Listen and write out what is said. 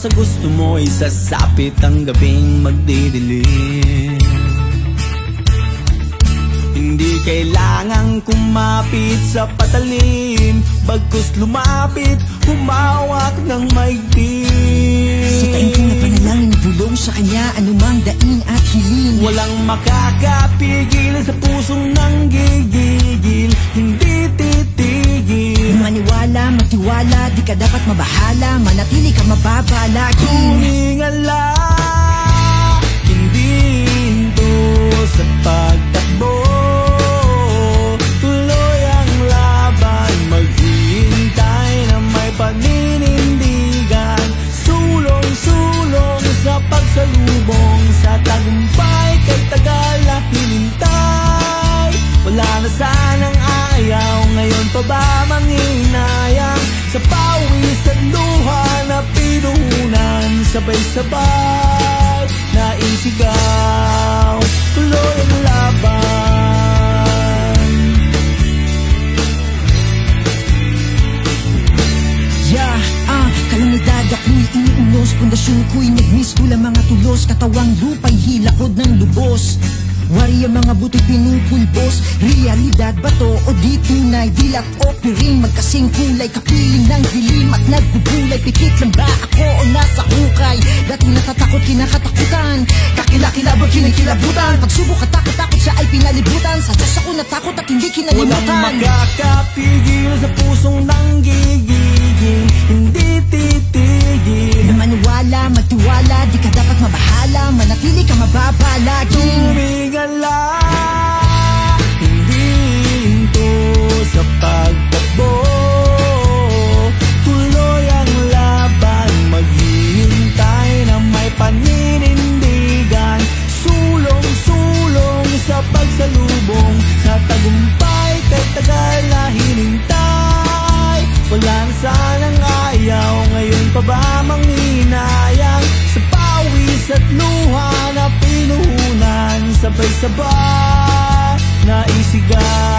sa gusto mo, isasapit ang gabing magdidilim. Hindi kailangang kumapit sa patalim, bagkus lumapit, humawak ng maigpit. Sitain ko na panalangin, bulong sa kanya, anumang daing at hiling. Walang makakapigil sa pusong nanggigigil, hindi titigil. Maniwala, magtiwala, di ka dapat mabahala, manatili ka mababalagin. Tumingala, hindi hinto sa pagtakbo, tuloy ang laban, maghihintay na may paninindigan. Sulong-sulong sa pagsalubong, sa tagumpay kay tagal na hinintay. Wala na sanang ayaw, ngayon pa ba manginayang? Sa pawis at luha na pinuhunan, sabay-sabay na isigaw, tuloy ang laban. Yeah, kalamidad ako'y iniunos, pundasyon ko'y nagmis, kulang mga tulos, katawang lupa'y hilakod ng lubos. Wari ang mga buto'y pinupulbos, realidad ba to o di tunay? Dilat o piring, magkasing kulay, kapiling ng dilim at nagbubulay. Pikit lang ba ako o nasa hukay? Dati natatakot, kinakatakutan, kakilakilabot, kinikilabutan. Pagsubok at takot-takot siya ay pinalibutan. Sa Diyos ako natakot at hindi kinalimutan. Walang makakapigil sa pusong nanggigigil, hindi titigil. Na maniwala, magtiwala, di ka dapat mabahala, manatili ka mababalagin. Tumingala, hindi hinto sa pagtakbo, tuloy ang laban, maghihintay na may paninindigan. Sulong-sulong sa pagsalubong, sa tagumpay kay tagal na hinintay. Wala na sanang ayaw, ngayon pa ba manginayang? Sa pawis at luha na pinuhunan, sabay-sabay na isigaw.